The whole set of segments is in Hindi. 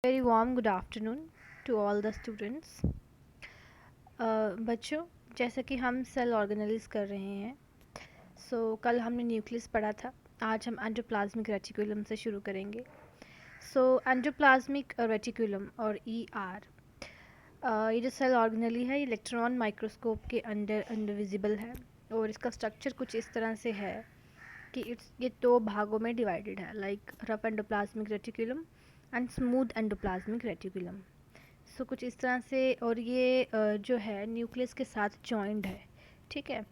Very warm good afternoon to all the students. बच्चों, जैसा कि हम सेल ऑर्गेनेल्स कर रहे हैं, कल हमने न्यूक्लियस पढ़ा था. आज हम एंडोप्लाज्मिक रेटिकुलम से शुरू करेंगे. एंडोप्लाज्मिक रेटिकुलम और ER, ये जो सेल ऑर्गेनेली है, ये इलेक्ट्रॉन माइक्रोस्कोप के अंडर विजिबल है और इसका स्ट्रक्चर कुछ इस तरह से है कि ये दो भागों में डिवाइडेड है, like rough endoplasmic reticulum and smooth endoplasmic reticulum. कुछ इस तरह से, और ये जो है न्यूक्लियस के साथ जॉइंट है. ठीक है.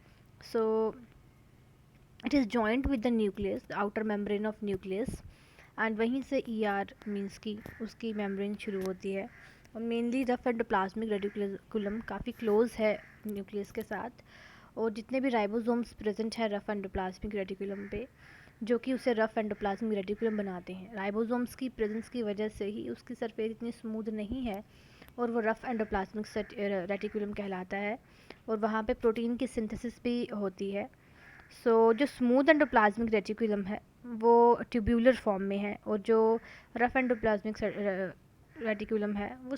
So it is joint with the nucleus, the outer membrane of nucleus, and वहीं से ER मीन्स की उसकी मेम्ब्रेन शुरू होती है. और मेनली रफ एंडोप्लाज्मिक रेटिकुलम काफ़ी क्लोज है न्यूक्लियस के साथ, और जितने भी राइबोसोम्स प्रेजेंट है रफ एंडोप्लाज्मिक रेटिकुलम पे, जो कि उसे रफ एंडोप्लाज्मिक रेटिकुलम बनाते हैं. राइबोसोम्स की प्रेजेंस की वजह से ही उसकी सरफेस इतनी स्मूथ नहीं है और वो रफ एंडोप्लाज्मिक रेटिकुलम कहलाता है, और वहाँ पे प्रोटीन की सिंथेसिस भी होती है. जो स्मूथ एंडोप्लाज्मिक रेटिकुलम है वो ट्यूब्यूलर फॉर्म में है, और जो रफ एंडोप्लाज्मिक रेटिकुलम है वो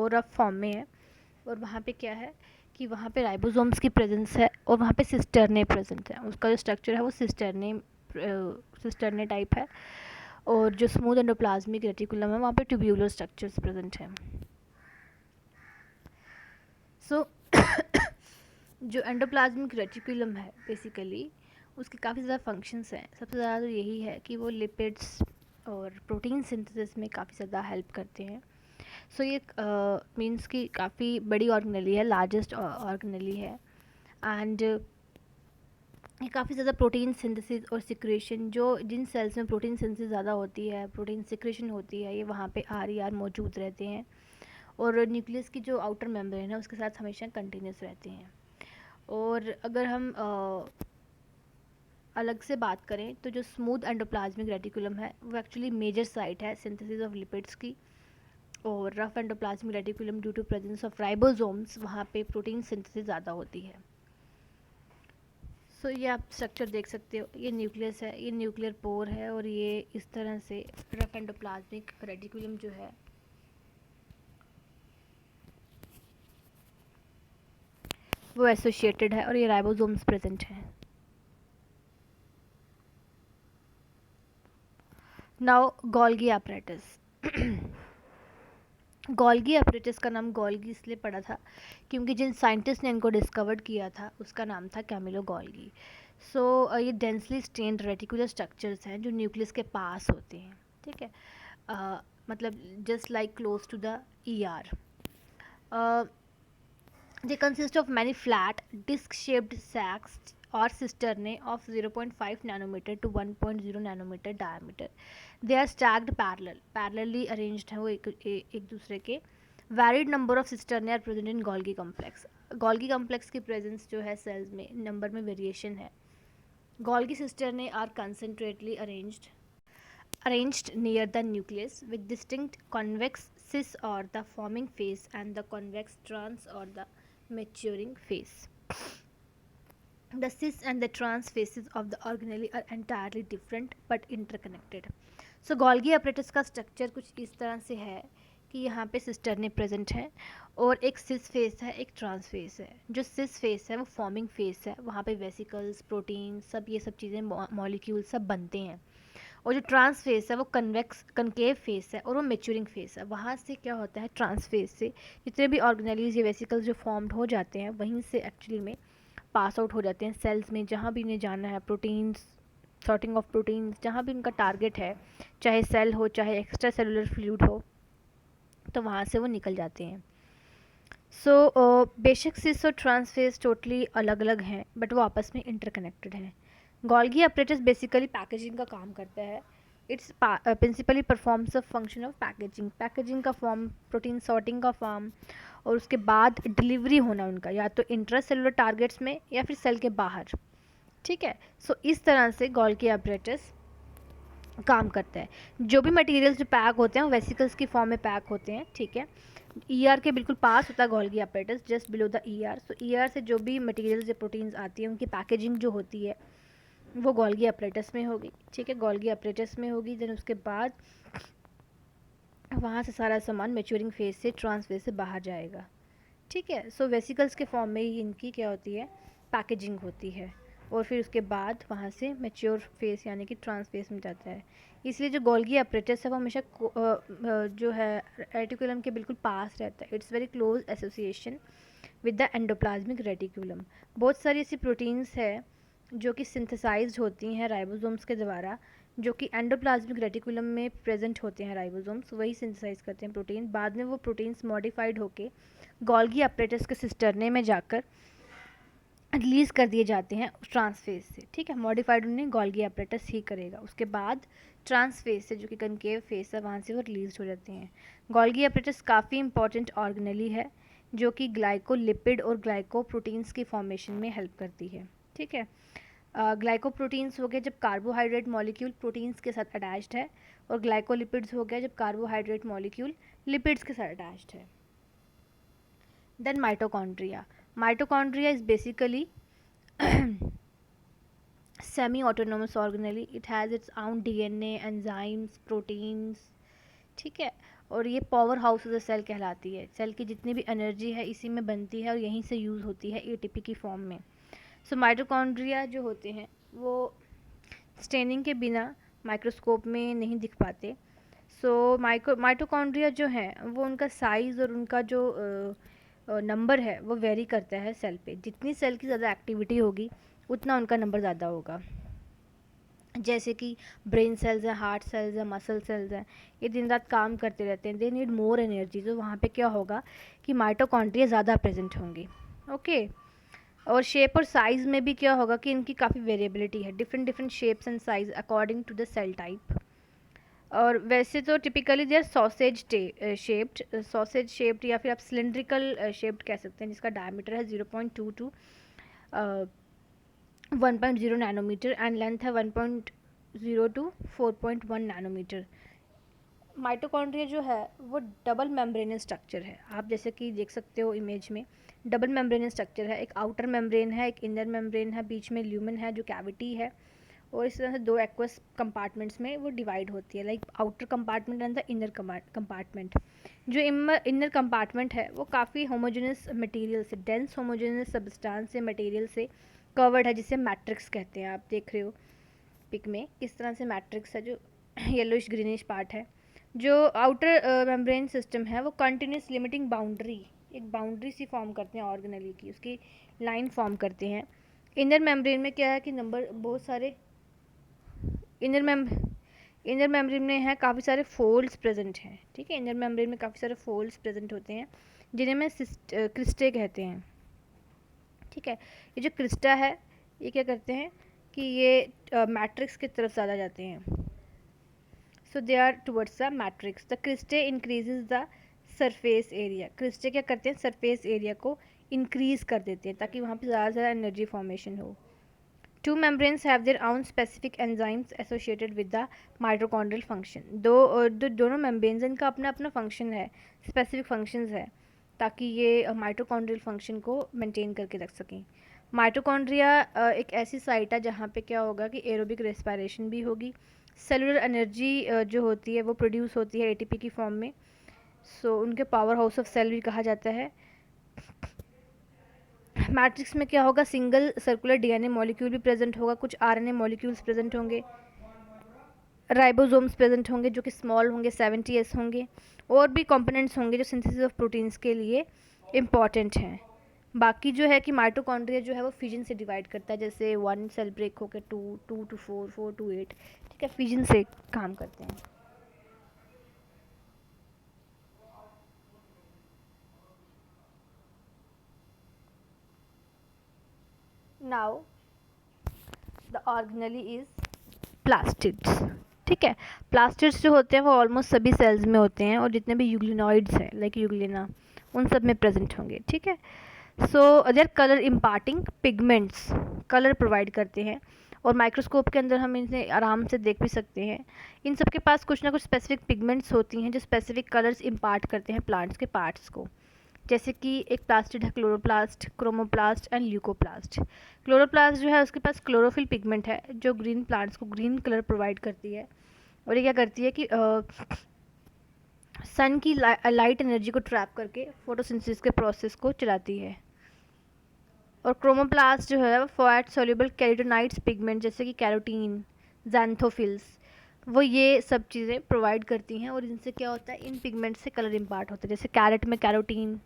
रफ फॉर्म में है. और वहाँ पे क्या है कि वहाँ पे राइबोसोम्स की प्रेजेंस है और वहाँ पे सिस्टर्ने प्रेजेंट है. उसका जो स्ट्रक्चर है वो सिस्टर्ने टाइप है, और जो स्मूथ एंडोप्लाज्मिक रेटिकुलम है वहाँ पे ट्यूब्यूलर स्ट्रक्चर्स प्रेजेंट हैं. जो एंडोप्लाज्मिक रेटिकुलम है बेसिकली उसके काफ़ी ज़्यादा फंक्शंस हैं. सबसे ज़्यादा तो यही है कि वो लिपिड्स और प्रोटीन सिंथेसिस में काफ़ी ज़्यादा हेल्प करते हैं. ये मीन्स कि काफ़ी बड़ी ऑर्गेनेली है, लार्जेस्ट ऑर्गेनेली है, एंड ये काफ़ी ज़्यादा प्रोटीन सिंथेसिस और सिक्रेशन, जो जिन सेल्स में प्रोटीन सिंथेसिस ज़्यादा होती है, प्रोटीन सिक्रेशन होती है, ये वहाँ पे RER मौजूद रहते हैं, और न्यूक्लियस की जो आउटर मेम्ब्रेन है उसके साथ हमेशा कंटिन्यूस रहते हैं. और अगर हम अलग से बात करें तो जो स्मूथ एंडोप्लाज्मिक रेटिकुलम है वो एक्चुअली मेजर साइट है सिंथेसिस ऑफ लिपिड्स की, और rough endoplasmic reticulum due to presence of ribosomes वहाँ पे प्रोटीन सिंथेसिस ज़्यादा होती है. ये आप स्ट्रक्चर देख सकते हो, ये न्यूक्लियस है, ये न्यूक्लियर पोर है, और ये इस तरह से रफ एंडोप्लाज्मिक रेटिकुलम जो है वो एसोसिएटेड है, और ये राइबोसोम्स प्रेजेंट हैं. Now Golgi apparatus. Golgi apparatus का नाम गोल्गी इसलिए पड़ा था क्योंकि जिन साइंटिस्ट ने इनको डिस्कवर्ड किया था उसका नाम था कैमिलो गोल्गी. ये डेंसली स्टेन्ड रेटिकुलर स्ट्रक्चर्स हैं जो न्यूक्लियस के पास होते हैं. ठीक है. मतलब just like close to the ER. They consist of many flat, disc-shaped sacs or cisternae of 0.5 nanometer to 1.0 nanometer diameter. They are stacked parallelly arranged हैं वो एक दूसरे के. Varied number of cisternae are present in Golgi complex. Golgi complex की presence जो है cells में number में variation है. Golgi cisternae are concentratedly arranged near the nucleus with distinct convex cis or the forming phase and the convex trans or the maturing phase. The cis and the trans phases of the organelle are entirely different but interconnected. Golgi apparatus का स्ट्रक्चर कुछ इस तरह से है कि यहाँ पे सिस्टर्ने प्रेजेंट है और एक सिस फेस है, एक ट्रांस फेस है. जो सिस फेस है वो फॉर्मिंग फेस है, वहाँ पे वेसिकल्स, प्रोटीन, सब ये सब चीज़ें, मॉलिक्यूल सब बनते हैं. और जो ट्रांस फेस है वो कनकेव फेस है, और वो मेच्योरिंग फेस है. वहाँ से क्या होता है, ट्रांस फेस से जितने भी ऑर्गेनेलीज या वेसिकल्स जो फॉर्म्ड हो जाते हैं वहीं से एक्चुअली में पास आउट हो जाते हैं सेल्स में, जहाँ भी इन्हें जाना है. प्रोटीन्स, सॉर्टिंग ऑफ प्रोटीन्स, जहाँ भी उनका टारगेट है, चाहे सेल हो चाहे एक्स्ट्रा सेलुलर फ्लूइड हो, तो वहाँ से वो निकल जाते हैं. बेशक सिस और ट्रांस फेस टोटली अलग अलग हैं बट वो आपस में इंटरकनेक्टेड हैं. गोल्गी apparatus बेसिकली पैकेजिंग का काम करता है. It's principally performs a function of packaging का फॉर्म, प्रोटीन सॉर्टिंग का फॉर्म, और उसके बाद डिलीवरी होना उनका या तो इंट्रा सेलुलर टारगेट्स में या फिर सेल के बाहर. ठीक है. इस तरह से गोल्गी apparatus काम करता है. जो भी मटेरियल्स जो पैक होते हैं वो वेसिकल्स की फॉर्म में पैक होते हैं. ठीक है. ER के बिल्कुल पास होता है Golgi apparatus, just below the ER. ER से जो भी मटेरियल्स या प्रोटीन्स आती है उनकी पैकेजिंग जो होती है वो गोल्गी apparatus में होगी. ठीक है. गोल्गी apparatus में होगी. देन उसके बाद वहाँ से सारा सामान मैच्योरिंग फेज से ट्रांसफेज से बाहर जाएगा। ठीक है, सो वेसिकल्स के फॉर्म में ही इनकी क्या होती है, पैकेजिंग होती है, और फिर उसके बाद वहाँ से मैच्योर फेस यानी कि ट्रांस फेस में जाता है। इसलिए जो गोल्गी अपरेटस है वो हमेशा जो है रेटिकुलम के बिल्कुल पास रहता है। It's very close association with the endoplasmic reticulum. बहुत सारी ऐसी प्रोटीन्स है जो कि सिंथेसाइज्ड होती हैं राइबोसोम्स के द्वारा, जो कि एंडोप्लाज्मिक रेटिकुलम में प्रेजेंट होते हैं। राइबोसोम्स वही सिंथेसाइज करते हैं प्रोटीन, बाद में वो प्रोटीन्स मॉडिफाइड होके गोल्गी अपरेटस के सिस्टरने में जाकर रिलीज़ कर दिए जाते हैं ट्रांसफेज से। ठीक है, मॉडिफाइड उन्हें गोल्गी अपरेटस ही करेगा। उसके बाद ट्रांसफेज से, जो कि कनकेव फेस है, वहाँ से वो रिलीज हो जाते हैं। गोल्गी अपरेटस काफ़ी इंपॉर्टेंट ऑर्गेनेली है जो कि ग्लाइकोलिपिड और ग्लाइकोप्रोटीन्स की फॉर्मेशन में हेल्प करती है। ठीक है, ग्लाइकोप्रोटीन्स हो गया जब कार्बोहाइड्रेट मॉलिक्यूल प्रोटीन्स के साथ अटैच्ड है, और ग्लाइकोलिपिड्स हो गया जब कार्बोहाइड्रेट मॉलिक्यूल लिपिड्स के साथ अटैच्ड है। Then mitochondria. Mitochondria is basically semi-autonomous organelle. It has its own DNA, enzymes, proteins. ठीक है, और ये power house of the cell कहलाती है। सेल की जितनी भी एनर्जी है इसी में बनती है और यहीं से यूज़ होती है एटीपी की फॉर्म में। सो माइटोकॉन्ड्रिया जो होते हैं वो स्टेनिंग के बिना माइक्रोस्कोप में नहीं दिख पाते। सो माइटोकॉन्ड्रिया जो है वो उनका साइज़ और उनका जो नंबर है वो वेरी करता है सेल पे। जितनी सेल की ज़्यादा एक्टिविटी होगी उतना उनका नंबर ज़्यादा होगा। जैसे कि ब्रेन सेल्स हैं, हार्ट सेल्स हैं, मसल सेल्स हैं, ये दिन रात काम करते रहते हैं, दे नीड मोर एनर्जी। तो वहाँ पे क्या होगा कि माइटोकॉन्ड्रिया ज़्यादा प्रेजेंट होंगी। ओके, और शेप और साइज़ में भी क्या होगा कि इनकी काफ़ी वेरिएबिलिटी है, different different shapes and size according to the cell type. और वैसे तो typically they are sausage shaped या फिर आप सिलेंड्रिकल शेप्ड कह सकते हैं, जिसका डायमीटर है 0.2 टू 1.0 नैनोमीटर एंड लेंथ है 1.0 टू 4.1 नैनोमीटर। माइटोकॉन्ड्रिया जो है वो डबल मेम्ब्रेनस स्ट्रक्चर है। आप जैसे कि देख सकते हो इमेज में, डबल मेम्ब्रेनस स्ट्रक्चर है। एक आउटर मेम्ब्रेन है, एक इनर मेम्ब्रेन है, बीच में ल्यूमेन है जो कैविटी है, और इस तरह से दो एक्वस कंपार्टमेंट्स में वो डिवाइड होती है, like outer compartment and the inner compartment. जो इनर कंपार्टमेंट है वो काफ़ी होमोजेनस मटेरियल से, डेंस होमोजेनस सब्सटेंस से, मटेरियल से कवर्ड है, जिसे मैट्रिक्स कहते हैं। आप देख रहे हो पिक में किस तरह से मैट्रिक्स है, जो येलोइश ग्रीनिश पार्ट है। जो आउटर मेम्ब्रेन सिस्टम है वो कंटिन्यूस लिमिटिंग बाउंड्री, एक बाउंड्री सी फॉर्म करते हैं ऑर्गेनेली की, उसकी लाइन फॉर्म करते हैं। इनर मेम्ब्रेन में क्या है कि नंबर बहुत सारे इनर मेम्ब्रेन में है काफ़ी सारे फोल्ड्स प्रेजेंट हैं। ठीक है, इनर मेम्ब्रेन में काफ़ी सारे फोल्ड्स प्रेजेंट होते हैं जिन्हें में क्रिस्टे कहते हैं। ठीक है, ये जो क्रिस्टा है ये क्या करते हैं कि ये मैट्रिक्स की तरफ ज़्यादा जाते हैं। So they are towards the matrix. The cristae increases the surface area. Cristae क्या करते हैं, सरफेस एरिया को इंक्रीज कर देते हैं ताकि वहाँ पे ज़्यादा से ज़्यादा एनर्जी फॉर्मेशन हो। Two membranes have their own specific enzymes associated with the mitochondrial function. दोनों membranes इनका अपना अपना फंक्शन है, स्पेसिफिक फंक्शंस है, ताकि ये माइटोकॉन्ड्रियल फंक्शन को मेंटेन करके रख सकें। माइटोकॉन्ड्रिया एक ऐसी साइट है जहाँ पे क्या होगा कि एरोबिक रेस्पिरेशन भी होगी, सेलुलर एनर्जी जो होती है वो प्रोड्यूस होती है एटीपी की फॉर्म में। सो उनके पावर हाउस ऑफ सेल भी कहा जाता है। मैट्रिक्स में क्या होगा, सिंगल सर्कुलर डीएनए मॉलिक्यूल भी प्रेजेंट होगा, कुछ आरएनए मॉलिक्यूल्स प्रेजेंट होंगे, राइबोसोम्स प्रेजेंट होंगे जो कि स्मॉल होंगे, 70s होंगे, और भी कंपोनेंट्स होंगे जो सिंथेसिस ऑफ प्रोटीन्स के लिए इम्पॉर्टेंट हैं। बाकी जो है कि माइटोकॉन्ड्रिया जो है वो फिजन से डिवाइड करता है, जैसे 1 सेल ब्रेक होकर 2, 2 to 4, 4 to 8। ठीक है, फिजन से काम करते हैं। Now the organelle is plastids. ठीक है, प्लास्टिड्स जो होते हैं वो ऑलमोस्ट सभी सेल्स में होते हैं, और जितने भी यूग्लिनॉइड्स हैं लाइक यूग्लिना उन सब में प्रेजेंट होंगे। ठीक है, so their colour imparting pigments, colour provide करते हैं, और माइक्रोस्कोप के अंदर हम इन्हें आराम से देख भी सकते हैं। इन सब के पास कुछ ना कुछ स्पेसिफिक पिगमेंट्स होती हैं जो स्पेसिफिक कलर्स इम्पार्ट करते हैं प्लांट्स के पार्ट्स को। जैसे कि एक प्लास्टिड है chloroplast, chromoplast and leucoplast. Chloroplast जो है उसके पास क्लोरोफिल पिगमेंट है जो ग्रीन प्लांट्स को ग्रीन कलर प्रोवाइड करती है, और ये क्या करती है कि सन की लाइट एनर्जी को ट्रैप करके फोटोसिंथेसिस के प्रोसेस को चलाती है। और क्रोमोप्लास्ट जो है वो फैट सोल्यूबल कैरोटीनाइड्स पिगमेंट जैसे कि कैरोटीन, ज़ैंथोफिल्स, वो ये सब चीज़ें प्रोवाइड करती हैं और इनसे क्या होता है, इन पिगमेंट से कलर इम्पार्ट होता है, जैसे कैरेट में कैरोटीन।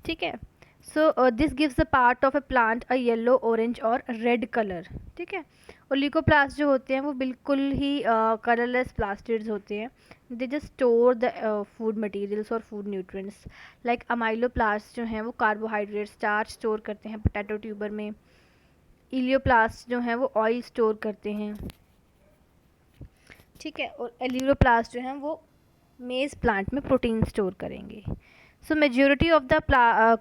ठीक है। So this gives the part of A plant a yellow, orange और रेड कलर। ठीक है। और ल्यूकोप्लास्ट जो होते हैं वो बिल्कुल ही कलरलेस प्लास्टिड्स होते हैं। They just store the food materials और फूड न्यूट्रिएंट्स। लाइक अमाइलोप्लास्ट जो हैं वो कार्बोहाइड्रेट स्टार्च स्टोर करते हैं पोटैटो ट्यूबर में। इलियोप्लास्ट जो हैं वो ऑयल स्टोर करते हैं। ठीक है। और एलियोप्लास्ट जो हैं वो मेज प्लांट में प्रोटीन स्टोर करेंगे। So majority of the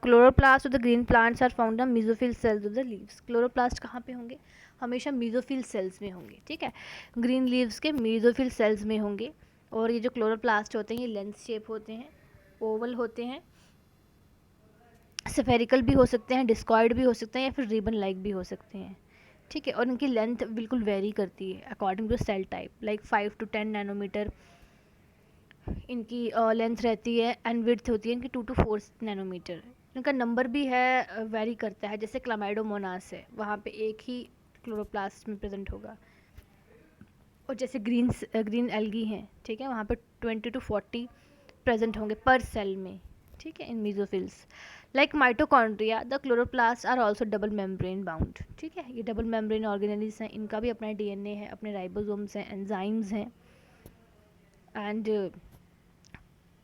chloroplast of the green plants are found the mesophyll cells of the leaves. Chloroplast कहाँ पे होंगे? हमेशा मेसोफिल सेल्स में होंगे। ठीक है। ग्रीन लीव्स के मेसोफिल सेल्स में होंगे। और ये जो क्लोरोप्लास्ट होते हैं ये लेंथ शेप होते हैं, ओवल होते हैं, स्फेरिकल भी हो सकते हैं, डिस्कॉइड भी हो सकते हैं, या फिर रिबन लाइक भी हो सकते हैं। ठीक है। और इनकी लेंथ बिल्कुल वेरी करती है according to cell type, like 5 to 10 nanometre इनकी लेंथ रहती है, एंड विड्थ होती है इनकी 2 to 4 नैनोमीटर। इनका नंबर भी है वेरी करता है, जैसे क्लामाइडोमोनास है वहाँ पे एक ही क्लोरोप्लास्ट में प्रेजेंट होगा। और जैसे ग्रीन एल्गी हैं, ठीक है, वहाँ पे 20 to 40 प्रेजेंट होंगे पर सेल में। ठीक है। In mesophylls like mitochondria the chloroplast are also double membrane bound. ठीक है। ये डबल मेम्ब्रेन ऑर्गेनेलिस हैं, इनका भी अपना डीएनए है, अपने राइबोसोम्स हैं, एंजाइम्स हैं। एंड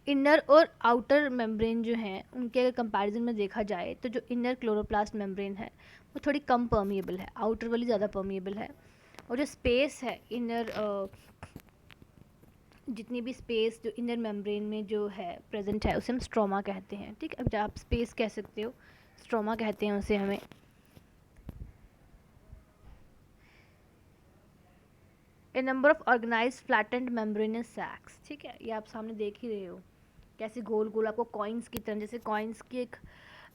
इनर और आउटर मेम्ब्रेन जो हैं उनके अगर कंपैरिजन में देखा जाए तो जो इनर क्लोरोप्लास्ट मेम्ब्रेन है वो थोड़ी कम परमिएबल है, आउटर वाली ज़्यादा परमिएबल है। और जो स्पेस है इनर, जितनी भी स्पेस जो इनर मेम्ब्रेन में जो है प्रेजेंट है उसे हम स्ट्रोमा कहते हैं। ठीक है। अब आप स्पेस कह सकते हो, स्ट्रोमा कहते हैं उसे हमें। A number of organise flattened membranous sacs. ठीक है। ये आप सामने देख ही रहे हो कैसे गोल गोल आपको कॉइन्स की तरह, जैसे कॉइन्स की एक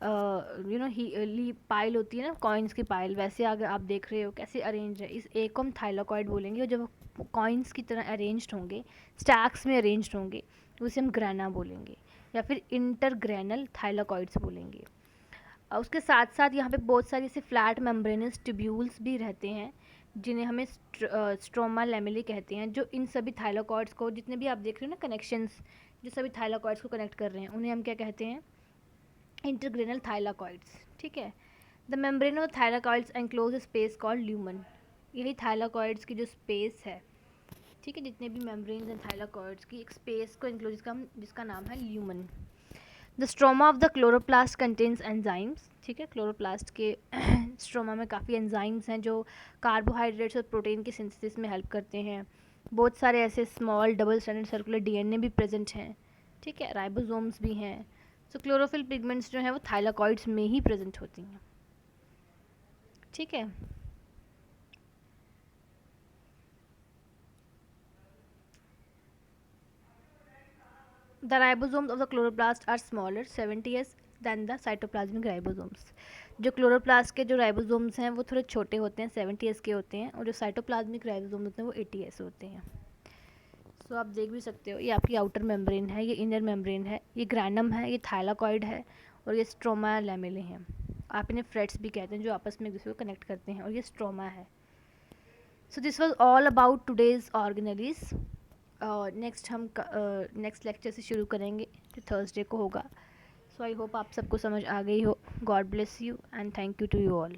ली पाइल होती है ना, कॉइन्स की पाइल, वैसे अगर आप देख रहे हो कैसे अरेंज है। इस एक को हम थाइलाकॉइड बोलेंगे, और जब कॉइन्स की तरह अरेंज्ड होंगे, स्टैक्स में अरेंज्ड होंगे, उसे हम ग्रैना बोलेंगे, या फिर इंटरग्रेनल थाइलाकॉइड्स बोलेंगे। उसके साथ साथ यहाँ पे बहुत सारी ऐसे फ्लैट मेम्ब्रेनस ट्यूब्यूल्स भी रहते हैं जिन्हें हमें स्ट्रोमा लेमेली कहते हैं, जो इन सभी थाइलाकॉइड्स को, जितने भी आप देख रहे हो ना कनेक्शंस, जो सभी थाइलाकॉइड्स को कनेक्ट कर रहे हैं, उन्हें हम क्या कहते हैं? इंटरग्रेनल थाइलाकॉइड्स। ठीक है। The membrane of thylakoids enclose space called lumen. यही थाइलाकॉइड्स की जो स्पेस है, ठीक है, जितने भी मेम्ब्रेन्स हैं थाइलाकॉइड्स की, एक स्पेस को इंक्लोज, जिसका नाम है lumen. The stroma of the chloroplast contains enzymes. ठीक है। क्लोरोप्लास्ट के स्ट्रोमा में काफ़ी एंजाइम्स हैं जो कार्बोहाइड्रेट्स और प्रोटीन की सिंथेसिस में हेल्प करते हैं। बहुत सारे ऐसे small double standard circular DNA भी प्रेजेंट हैं। ठीक है। राइबोसोम्स भी हैं। सो क्लोरोफिल पिगमेंट्स जो हैं वो थाइलाकॉइड्स में ही प्रेजेंट होती हैं। ठीक है। The ribosomes of the chloroplast are smaller 70s than the cytoplasmic ribosomes. जो क्लोरोप्लास्ट के जो राइबोसोम्स हैं वो थोड़े छोटे होते हैं, 70s के होते हैं, और जो साइटोप्लाज्मिक राइबोसोम होते हैं वो 80s होते हैं। सो आप देख भी सकते हो, ये आपकी आउटर मेम्ब्रेन है, ये इनर मेम्ब्रेन है, ये ग्रैनम है, ये थाइलाकॉइड है, और ये स्ट्रोमा लैमेले हैं। आप इन्हें फ्रेट्स भी कहते हैं जो आपस में एक दूसरे को कनेक्ट करते हैं, और ये स्ट्रोमा है। So this was all about today's organelles. Next हम नेक्स्ट लेक्चर से शुरू करेंगे जो थर्सडे को होगा। सो आई होप आप सबको समझ आ गई हो। God bless you and thank you to you all.